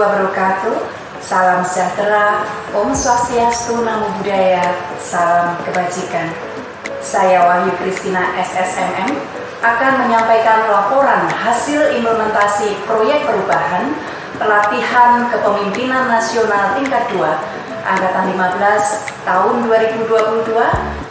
wabarakatuh. Salam sejahtera, Om Swastiastu, Namo Buddhaya, salam kebajikan. Saya Wahyu Kristina SSMM akan menyampaikan laporan hasil implementasi proyek perubahan pelatihan kepemimpinan nasional tingkat 2 Angkatan 15 tahun 2022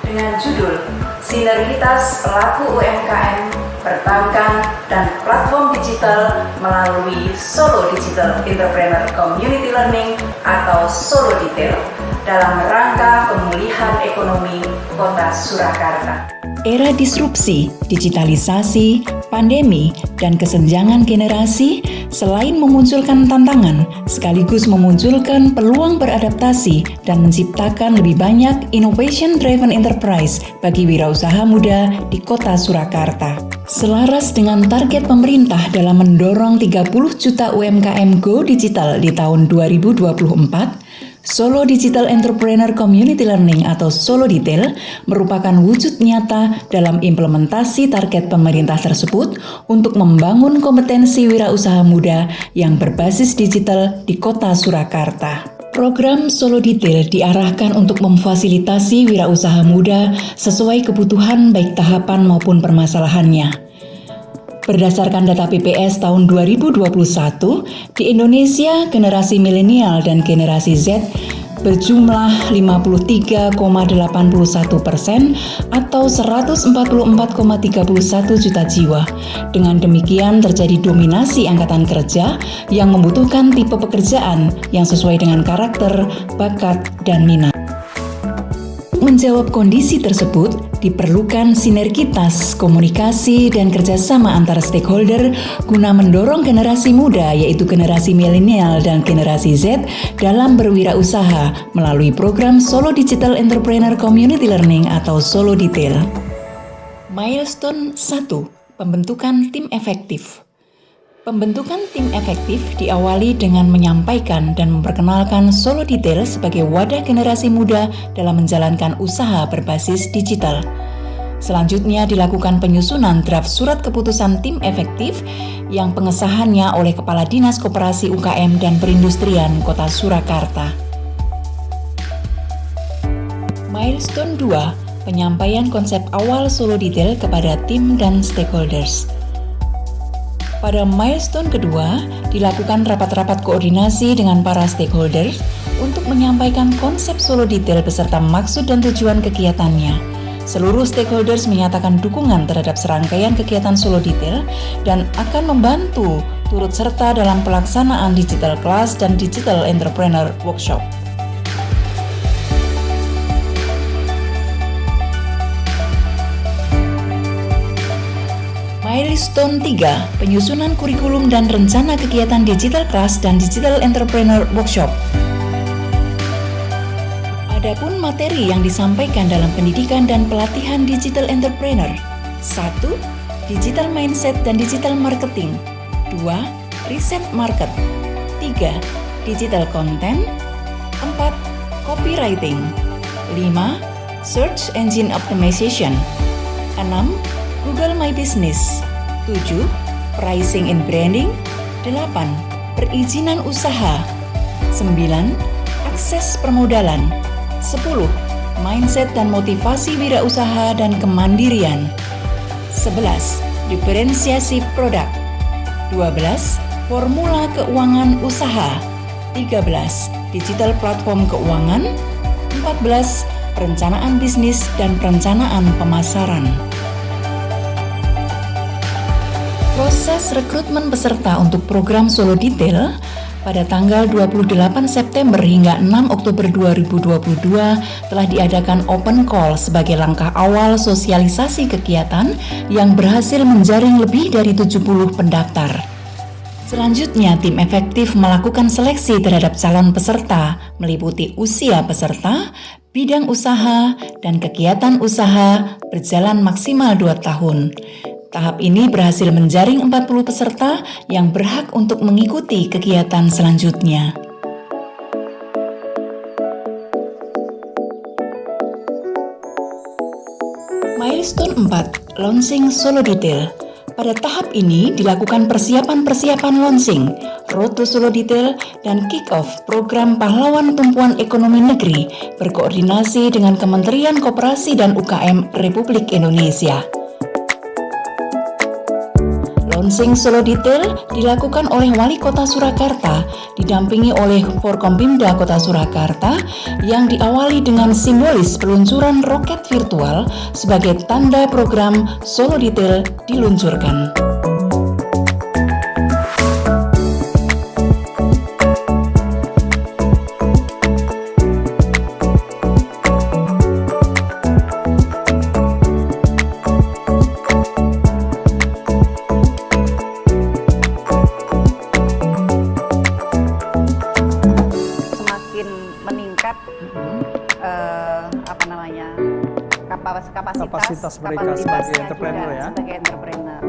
dengan judul Sinergitas Pelaku UMKM, Perbankan, dan Platform Digital melalui Solo Digital Entrepreneur Community Learning atau Solo Detail dalam rangka pemulihan ekonomi Kota Surakarta. Era disrupsi, digitalisasi, pandemi, dan kesenjangan generasi selain memunculkan tantangan, sekaligus memunculkan peluang beradaptasi dan menciptakan lebih banyak innovation-driven enterprise bagi wirausaha muda di Kota Surakarta. Selaras dengan target pemerintah dalam mendorong 30 juta UMKM Go Digital di tahun 2024, Solo Digital Entrepreneur Community Learning atau Solo Detail merupakan wujud nyata dalam implementasi target pemerintah tersebut untuk membangun kompetensi wirausaha muda yang berbasis digital di Kota Surakarta. Program Solo Detail diarahkan untuk memfasilitasi wirausaha muda sesuai kebutuhan baik tahapan maupun permasalahannya. Berdasarkan data BPS tahun 2021, di Indonesia generasi milenial dan generasi Z berjumlah 53,81% atau 144,31 juta jiwa. Dengan demikian terjadi dominasi angkatan kerja yang membutuhkan tipe pekerjaan yang sesuai dengan karakter, bakat, dan minat. Menjawab kondisi tersebut, diperlukan sinergitas komunikasi dan kerjasama antar stakeholder guna mendorong generasi muda yaitu generasi milenial dan generasi Z dalam berwirausaha melalui program Solo Digital Entrepreneur Community Learning atau Solo Detail. Milestone 1. Pembentukan tim efektif. Pembentukan tim efektif diawali dengan menyampaikan dan memperkenalkan Solo Detail sebagai wadah generasi muda dalam menjalankan usaha berbasis digital. Selanjutnya dilakukan penyusunan draft surat keputusan tim efektif yang pengesahannya oleh Kepala Dinas Koperasi UKM dan Perindustrian Kota Surakarta. Milestone 2. Penyampaian konsep awal Solo Detail kepada tim dan stakeholders. Pada milestone kedua, dilakukan rapat-rapat koordinasi dengan para stakeholders untuk menyampaikan konsep Solo Detail beserta maksud dan tujuan kegiatannya. Seluruh stakeholders menyatakan dukungan terhadap serangkaian kegiatan Solo Detail dan akan membantu turut serta dalam pelaksanaan Digital Class dan Digital Entrepreneur Workshop. Milestone 3. Penyusunan kurikulum dan rencana kegiatan Digital Class dan Digital Entrepreneur Workshop. Adapun materi yang disampaikan dalam pendidikan dan pelatihan Digital Entrepreneur. 1. Digital Mindset dan Digital Marketing. 2. Riset Market. 3. Digital Content. 4. Copywriting. 5. Search Engine Optimization. 6. Google My Business. 7. Pricing and Branding. 8. Perizinan usaha. 9. Akses permodalan. 10. Mindset dan motivasi wirausaha dan kemandirian. 11. Diferensiasi produk. 12. Formula keuangan usaha. 13. Digital platform keuangan. 14. Perencanaan bisnis dan perencanaan pemasaran. Proses rekrutmen peserta untuk program Solo Detail pada tanggal 28 September hingga 6 Oktober 2022 telah diadakan open call sebagai langkah awal sosialisasi kegiatan yang berhasil menjaring lebih dari 70 pendaftar. Selanjutnya, tim efektif melakukan seleksi terhadap calon peserta meliputi usia peserta, bidang usaha, dan kegiatan usaha berjalan maksimal 2 tahun. Tahap ini berhasil menjaring 40 peserta yang berhak untuk mengikuti kegiatan selanjutnya. Milestone 4. Launching Solo Detail. Pada tahap ini dilakukan persiapan-persiapan launching, Road to Solo Detail, dan kick-off program Pahlawan Tumpuan Ekonomi Negeri berkoordinasi dengan Kementerian Koperasi dan UKM Republik Indonesia. Launching Solo Detail dilakukan oleh Wali Kota Surakarta, didampingi oleh Forkompimda Kota Surakarta, yang diawali dengan simbolis peluncuran roket virtual sebagai tanda program Solo Detail diluncurkan. Kapasitas mereka sebagai entrepreneur ya. Sebagai entrepreneur.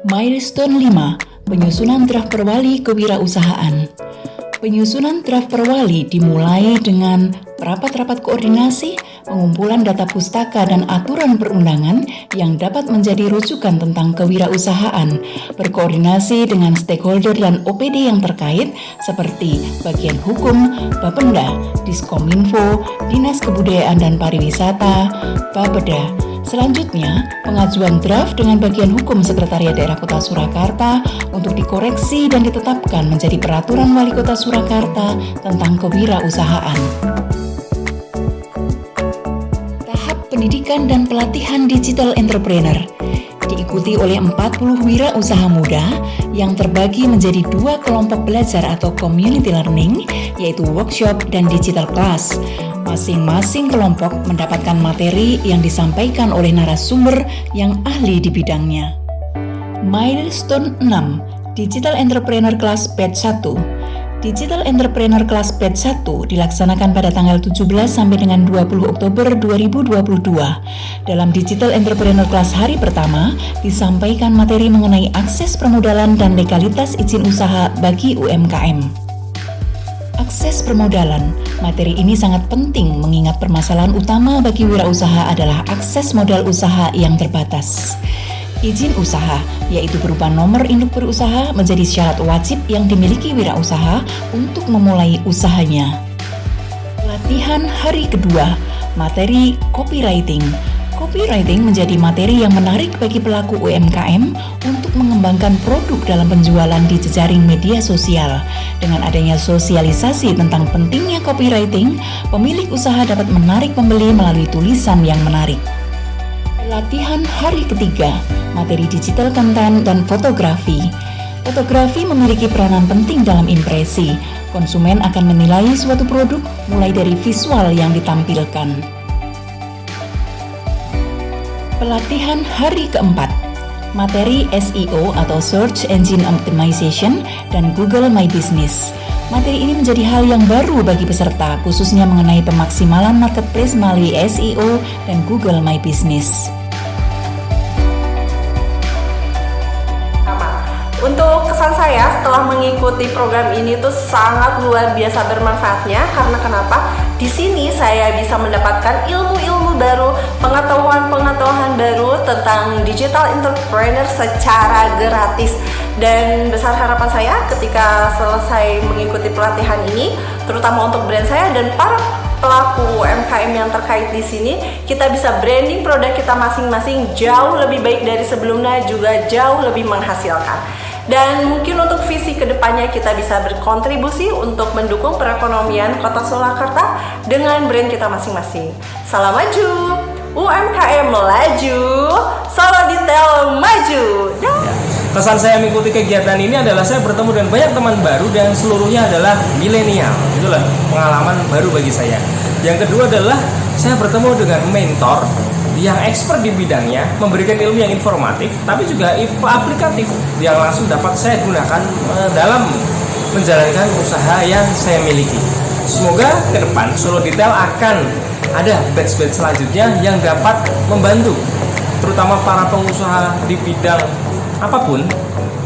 Milestone 5, penyusunan draft perwali kewirausahaan. Penyusunan draft perwali dimulai dengan rapat-rapat koordinasi, pengumpulan data pustaka dan aturan perundangan yang dapat menjadi rujukan tentang kewirausahaan, berkoordinasi dengan stakeholder dan OPD yang terkait seperti bagian hukum, Bapenda, Diskominfo, Dinas Kebudayaan dan Pariwisata, Bapeda. Selanjutnya, pengajuan draft dengan bagian hukum Sekretariat Daerah Kota Surakarta untuk dikoreksi dan ditetapkan menjadi peraturan Wali Kota Surakarta tentang kewirausahaan. Tahap pendidikan dan pelatihan digital entrepreneur diikuti oleh 40 wirausaha muda yang terbagi menjadi 2 kelompok belajar atau community learning, yaitu workshop dan digital class. Masing-masing kelompok mendapatkan materi yang disampaikan oleh narasumber yang ahli di bidangnya. Milestone 6, Digital Entrepreneur Class Batch 1. Digital Entrepreneur Class Batch 1 dilaksanakan pada tanggal 17 sampai dengan 20 Oktober 2022. Dalam Digital Entrepreneur Class hari pertama, disampaikan materi mengenai akses permodalan dan legalitas izin usaha bagi UMKM. Akses permodalan. Materi ini sangat penting mengingat permasalahan utama bagi wirausaha adalah akses modal usaha yang terbatas. Izin usaha, yaitu berupa nomor induk berusaha, menjadi syarat wajib yang dimiliki wirausaha untuk memulai usahanya. Latihan hari kedua, materi copywriting. Copywriting menjadi materi yang menarik bagi pelaku UMKM untuk mengembangkan produk dalam penjualan di jejaring media sosial. Dengan adanya sosialisasi tentang pentingnya copywriting, pemilik usaha dapat menarik pembeli melalui tulisan yang menarik. Latihan hari ketiga, materi digital content dan fotografi. Fotografi memiliki peranan penting dalam impresi. Konsumen akan menilai suatu produk mulai dari visual yang ditampilkan. Pelatihan hari keempat, materi SEO atau Search Engine Optimization dan Google My Business. Materi ini menjadi hal yang baru bagi peserta, khususnya mengenai pemaksimalan marketplace melalui SEO dan Google My Business. Untuk kesan saya setelah mengikuti program ini tuh sangat luar biasa bermanfaatnya, karena kenapa? Di sini saya bisa mendapatkan ilmu-ilmu baru, pengetahuan-pengetahuan baru tentang digital entrepreneur secara gratis. Dan besar harapan saya ketika selesai mengikuti pelatihan ini, terutama untuk brand saya dan para pelaku UMKM yang terkait di sini, kita bisa branding produk kita masing-masing jauh lebih baik dari sebelumnya, juga jauh lebih menghasilkan. Dan mungkin untuk visi kedepannya kita bisa berkontribusi untuk mendukung perekonomian Kota Surakarta dengan brand kita masing-masing. Salam maju, UMKM melaju, Solo Detail maju. Kesan saya mengikuti kegiatan ini adalah saya bertemu dengan banyak teman baru dan seluruhnya adalah milenial. Itulah pengalaman baru bagi saya. Yang kedua adalah saya bertemu dengan mentor yang expert di bidangnya, memberikan ilmu yang informatif tapi juga aplikatif yang langsung dapat saya gunakan dalam menjalankan usaha yang saya miliki. Semoga ke depan Solo Detail akan ada batch-batch selanjutnya yang dapat membantu terutama para pengusaha di bidang apapun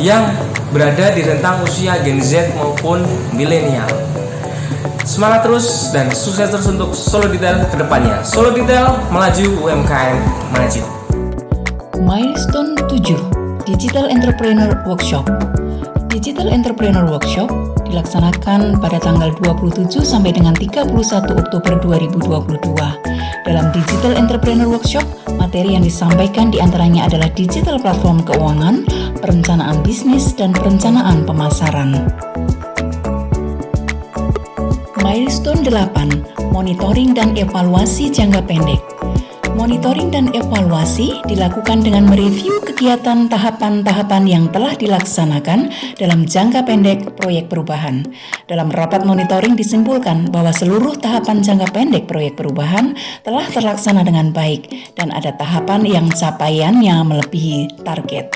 yang berada di rentang usia Gen Z maupun milenial. Semangat terus dan sukses terus untuk Solo Detail ke depannya. Solo Detail melaju, UMKM maju. Milestone 7 Digital Entrepreneur Workshop. Digital Entrepreneur Workshop dilaksanakan pada tanggal 27 sampai dengan 31 Oktober 2022. Dalam Digital Entrepreneur Workshop, materi yang disampaikan diantaranya adalah digital platform keuangan, perencanaan bisnis, dan perencanaan pemasaran. Milestone 8 Monitoring dan evaluasi jangka pendek. Monitoring dan evaluasi dilakukan dengan mereview kegiatan tahapan-tahapan yang telah dilaksanakan dalam jangka pendek proyek perubahan. Dalam rapat monitoring disimpulkan bahwa seluruh tahapan jangka pendek proyek perubahan telah terlaksana dengan baik dan ada tahapan yang capaiannya melebihi target.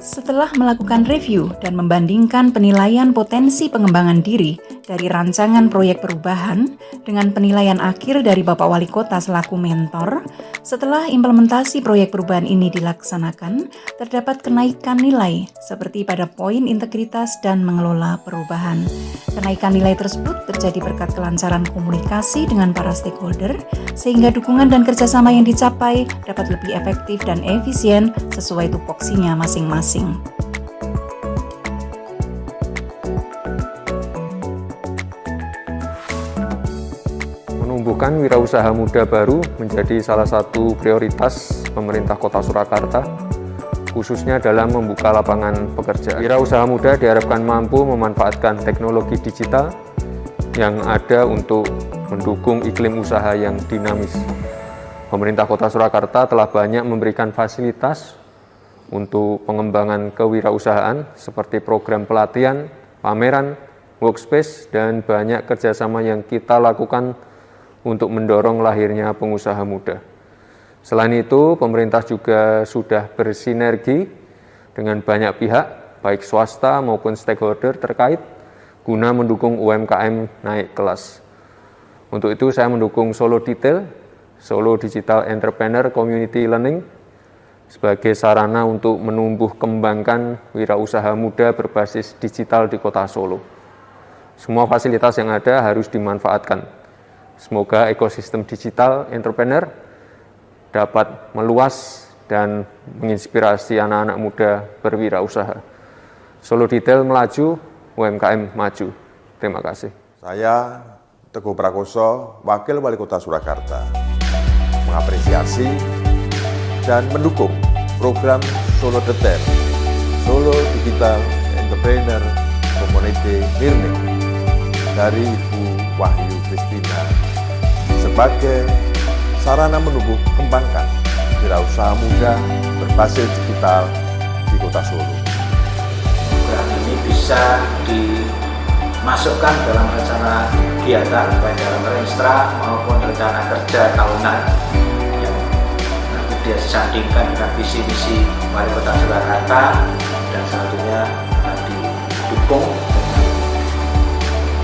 Setelah melakukan review dan membandingkan penilaian potensi pengembangan diri dari rancangan proyek perubahan dengan penilaian akhir dari Bapak Wali Kota selaku mentor, setelah implementasi proyek perubahan ini dilaksanakan, terdapat kenaikan nilai seperti pada poin integritas dan mengelola perubahan. Kenaikan nilai tersebut terjadi berkat kelancaran komunikasi dengan para stakeholder, sehingga dukungan dan kerjasama yang dicapai dapat lebih efektif dan efisien sesuai tupoksinya masing-masing. Menumbuhkan wirausaha muda baru menjadi salah satu prioritas pemerintah Kota Surakarta, khususnya dalam membuka lapangan pekerjaan. Wirausaha muda diharapkan mampu memanfaatkan teknologi digital yang ada untuk mendukung iklim usaha yang dinamis. Pemerintah Kota Surakarta telah banyak memberikan fasilitas untuk pengembangan kewirausahaan seperti program pelatihan, pameran, workspace, dan banyak kerjasama yang kita lakukan untuk mendorong lahirnya pengusaha muda. Selain itu, pemerintah juga sudah bersinergi dengan banyak pihak, baik swasta maupun stakeholder terkait, guna mendukung UMKM naik kelas. Untuk itu, saya mendukung Solo Detail, Solo Digital Entrepreneur Community Learning, sebagai sarana untuk menumbuh kembangkan wirausaha muda berbasis digital di Kota Solo. Semua fasilitas yang ada harus dimanfaatkan. Semoga ekosistem digital entrepreneur dapat meluas dan menginspirasi anak-anak muda berwirausaha. Solo Detail melaju, UMKM maju. Terima kasih. Saya Teguh Prakoso, Wakil Wali Kota Surakarta, mengapresiasi dan mendukung program Solo Detail, Solo Digital Entrepreneur Community Learning dari Ibu Wahyu Kristina sebagai sarana menumbuh kembangkan wirausaha muda berbasis digital di Kota Solo. Program ini bisa dimasukkan dalam rencana kegiatan baik dalam renstra maupun rencana kerja tahunan yang nanti dia sandingkan dengan visi-misi Wali Kota Surakarta dan selanjutnya akan didukung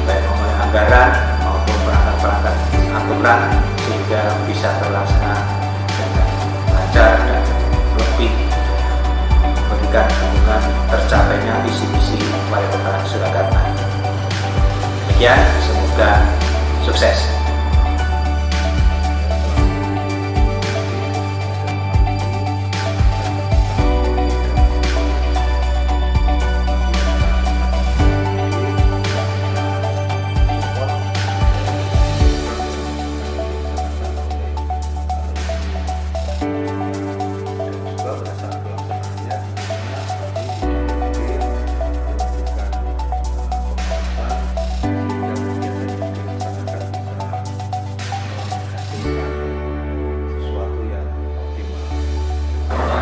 baik oleh anggaran maupun perangkat-perangkat aturan sehingga bisa terlaksana dengan lancar dan lebih memberikan dukungan tercapainya visi-misi Wali Kota Surakarta. Demikian, semoga sukses.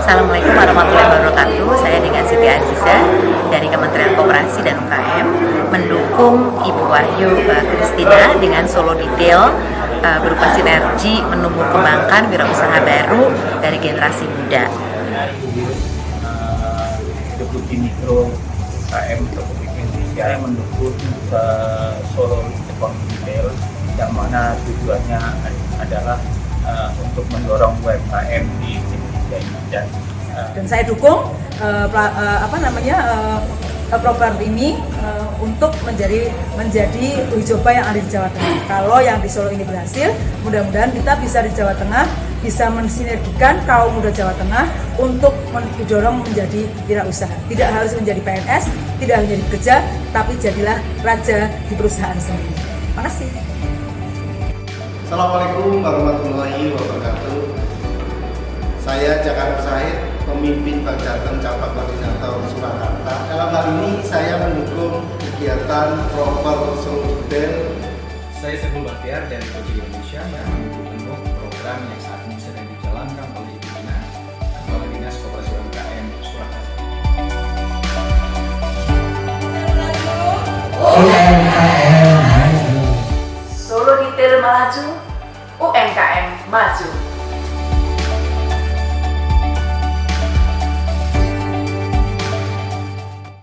Assalamualaikum warahmatullahi wabarakatuh. Saya dengan Siti Aziza dari Kementerian Koperasi dan UKM mendukung Ibu Wahyu Kristina dengan Solo Detail berupa sinergi menumbuh kembangkan wirausaha baru dari generasi muda. Deputi Mikro UKM Republik Indonesia yang mendukung Solo Detail yang mana tujuannya adalah untuk mendorong UMKM di Indonesia ini dan saya dukung program ini untuk menjadi uji coba yang ada di Jawa Tengah. Kalau yang di Solo ini berhasil, mudah-mudahan kita bisa di Jawa Tengah bisa mensinergikan kaum muda Jawa Tengah untuk didorong menjadi wirausaha. Tidak harus menjadi PNS, tidak harus menjadi pekerja, tapi jadilah raja di perusahaan sendiri. Makasih. Assalamualaikum warahmatullahi wabarakatuh. Saya Jakarta Said, pemimpin Bank-Jateng Cabang Koordinator Surakarta. Dalam hal ini saya mendukung kegiatan Proper Solo Detail. Saya Sebul Bahtiar dari Gojek Indonesia yang mendukung program yang saat ini sedang dijalankan oleh